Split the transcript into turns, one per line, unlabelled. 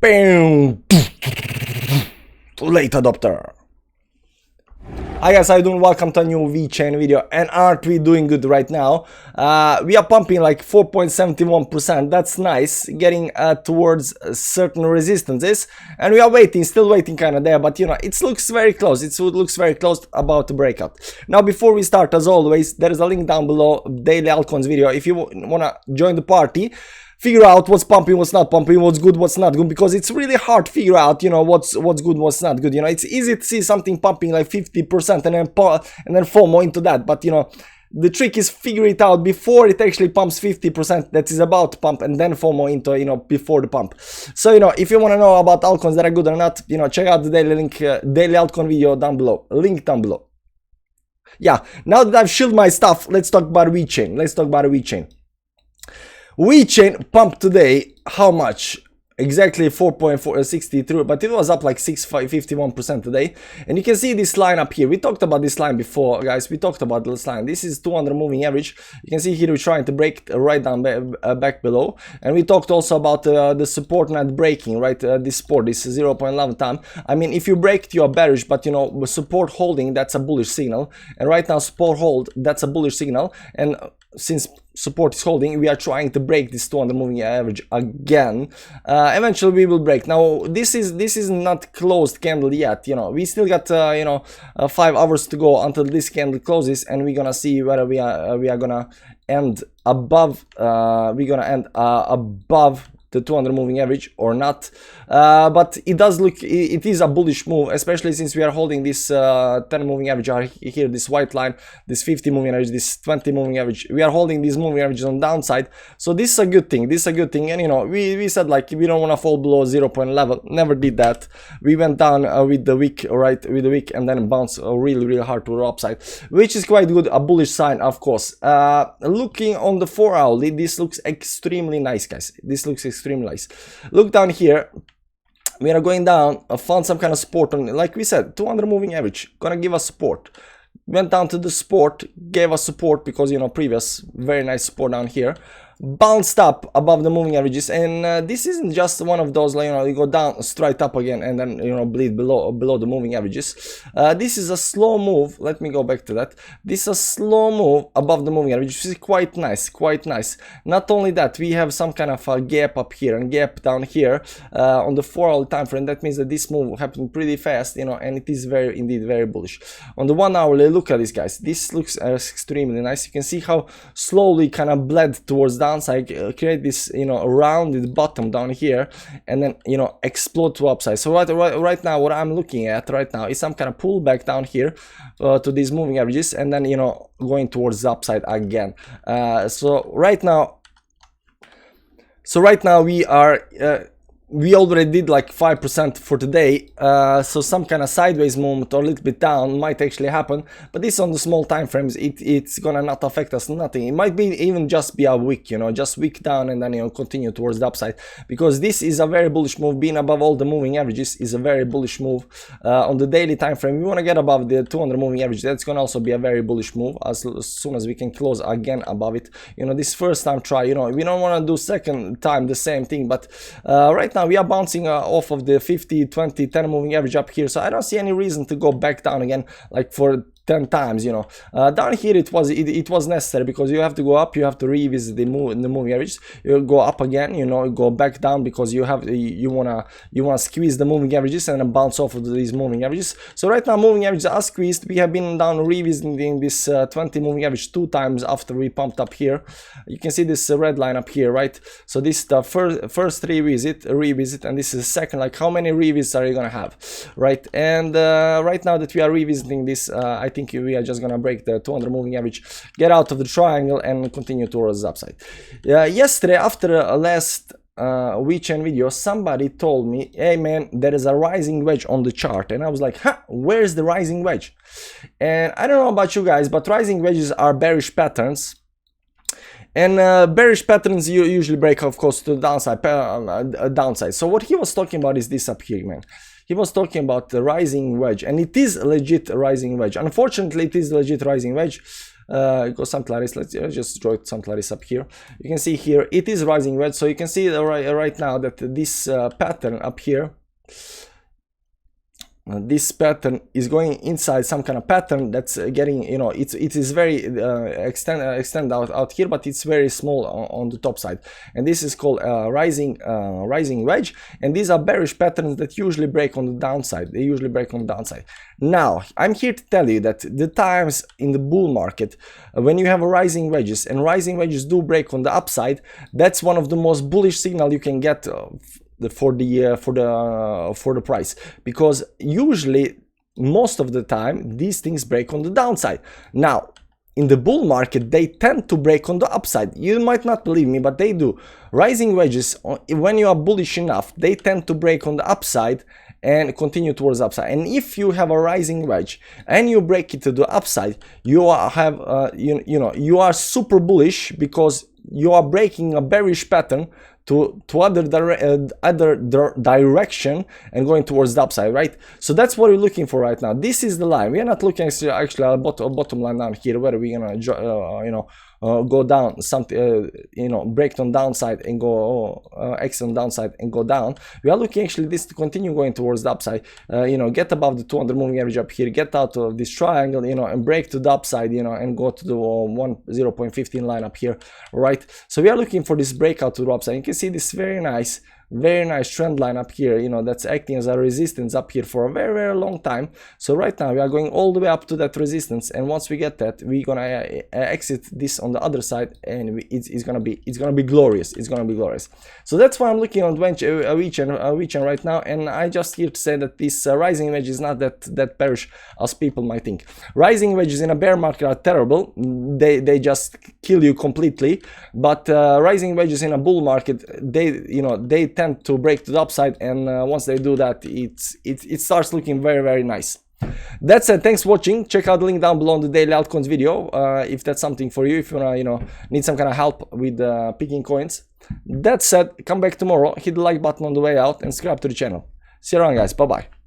Bam! Late adopter. Hi guys, how you doing? Welcome to a new VeChain video. And aren't we doing good right now? We are pumping like 4.71%. That's nice, getting towards certain resistances, and we are waiting, still waiting kind of there, but you know, it looks very close. It looks very close, about to break out. Now before we start, as always, there is a link down below, daily altcoins video. If you wanna join the party, figure out what's pumping, what's not pumping, what's good, what's not good, because it's really hard to figure out, you know, what's good, what's not good. You know, it's easy to see something pumping like 50% and then FOMO into that, but you know, the trick is figure it out before it actually pumps 50% that is about to pump, and then FOMO into, you know, before the pump. So, you know, if you want to know about altcoins that are good or not, you know, check out the daily link, daily altcoin video down below, link down below. Yeah, now that I've shielded my stuff, let's talk about VeChain. VeChain pumped today, how much? Exactly 4.463, but it was up like 51% today. And you can see this line up here. We talked about this line before, guys. We talked about this line. This is 200 moving average. You can see here we're trying to break right down back below. And we talked also about the support not breaking, right? This support, this 0.11 time. I mean, if you break, you are bearish, but you know, support holding, that's a bullish signal. And right now, support hold, that's a bullish signal. And since support is holding, we are trying to break this 200 moving average again. Eventually we will break. Now this is not closed candle yet, you know, we still got 5 hours to go until this candle closes, and we're gonna see whether we are gonna end above above the 200 moving average or not. But it does look, it is a bullish move, especially since we are holding this 10 moving average here, this white line, this 50 moving average, this 20 moving average. We are holding these moving averages on downside, so this is a good thing. And you know, we said like we don't want to fall below 0.11. Never did that. We went down with the wick, right, and then bounced really hard to the upside, which is quite good, a bullish sign, of course. Looking on the 4 hourly, this looks extremely nice, guys. This looks extremely nice. Look down here, we are going down. I found some kind of support on, like we said, 200 moving average, gonna give us support. Went down to the support, gave us support because, you know, previous very nice support down here, bounced up above the moving averages, and this isn't just one of those, like, you know, you go down straight up again and then, you know, bleed below the moving averages. This is a slow move. Let me go back to that. This is a slow move above the moving average, which is quite nice. Not only that, we have some kind of a gap up here and gap down here on the 4 hour time frame. That means that this move happened pretty fast, you know, and it is indeed very bullish. On the 1 hourly, look at this, guys. This looks extremely nice. You can see how slowly kind of bled towards downside, create this, you know, rounded bottom down here, and then, you know, explode to upside. So right now, what I'm looking at right now is some kind of pullback down here to these moving averages, and then, you know, going towards the upside again. So right now we are we already did like 5% for today, so some kind of sideways movement or a little bit down might actually happen, but this on the small time frames, it's gonna not affect us nothing. It might be even just be a wick, you know, just wick down and then, you know, continue towards the upside, because this is a very bullish move. Being above all the moving averages is a very bullish move. On the daily time frame, we want to get above the 200 moving average. That's gonna also be a very bullish move as soon as we can close again above it. You know, this first time try, you know, we don't want to do second time the same thing, but right now we are bouncing off of the 50, 20, 10 moving average up here, so I don't see any reason to go back down again like for 10 times, you know. Down here it was necessary, because you have to go up, you have to revisit the moving average, you go up again, you know, go back down, because you wanna squeeze the moving averages and then bounce off of these moving averages. So right now moving averages are squeezed. We have been down revisiting this 20 moving average 2 times after we pumped up here. You can see this red line up here, right? So this is the first revisit, and this is the second. Like, how many revisits are you gonna have, right? And right now that we are revisiting this, I think we are just gonna break the 200 moving average, get out of the triangle, and continue towards the upside. Yesterday, after last VeChain video, somebody told me, hey man, there is a rising wedge on the chart, and I was like, huh, where's the rising wedge? And I don't know about you guys, but rising wedges are bearish patterns. And bearish patterns you usually break, of course, to the downside. So what he was talking about is this up here, man. He was talking about the rising wedge, and it is a legit rising wedge. Unfortunately, it is a legit rising wedge. Go some Claris. Let's just draw some Claris up here. You can see here it is rising wedge. So you can see right now that this pattern up here, this pattern is going inside some kind of pattern that's getting, you know, it is very extend out here, but it's very small on the top side, and this is called rising wedge. And these are bearish patterns that usually break on the downside. They usually break on the downside. Now I'm here to tell you that the times in the bull market when you have a rising wedges, and rising wedges do break on the upside, that's one of the most bullish signal you can get for the price, because usually most of the time these things break on the downside. Now in the bull market they tend to break on the upside. You might not believe me, but they do. Rising wedges, when you are bullish enough, they tend to break on the upside and continue towards the upside. And if you have a rising wedge and you break it to the upside, you have you are super bullish, because you are breaking a bearish pattern to other direction and going towards the upside, right? So that's what we're looking for right now. This is the line. We are not looking actually at a bottom line down here where we're gonna go down something, break on downside and go exit on downside and go down. We are looking actually this to continue going towards the upside, get above the 200 moving average up here, get out of this triangle, and break to the upside, and go to the 0.15 line up here, right? So we are looking for this breakout to the upside. You can see this very nice trend line up here, that's acting as a resistance up here for a very long time. So right now we are going all the way up to that resistance, and once we get that, we're gonna exit this on the other side, and it's gonna be glorious. It's gonna be glorious. So that's why I'm looking on VeChain right now, and I just here to say that this rising wedge is not that bearish as people might think. Rising wedges in a bear market are terrible. They just kill you completely. But rising wedges in a bull market, they tend to break to the upside, and once they do that, it starts looking very nice. That's it. Thanks for watching. Check out the link down below on the daily altcoins video if that's something for you, if you wanna need some kind of help with picking coins. That said, come back tomorrow, hit the like button on the way out, and subscribe to the channel. See you around, guys. Bye bye.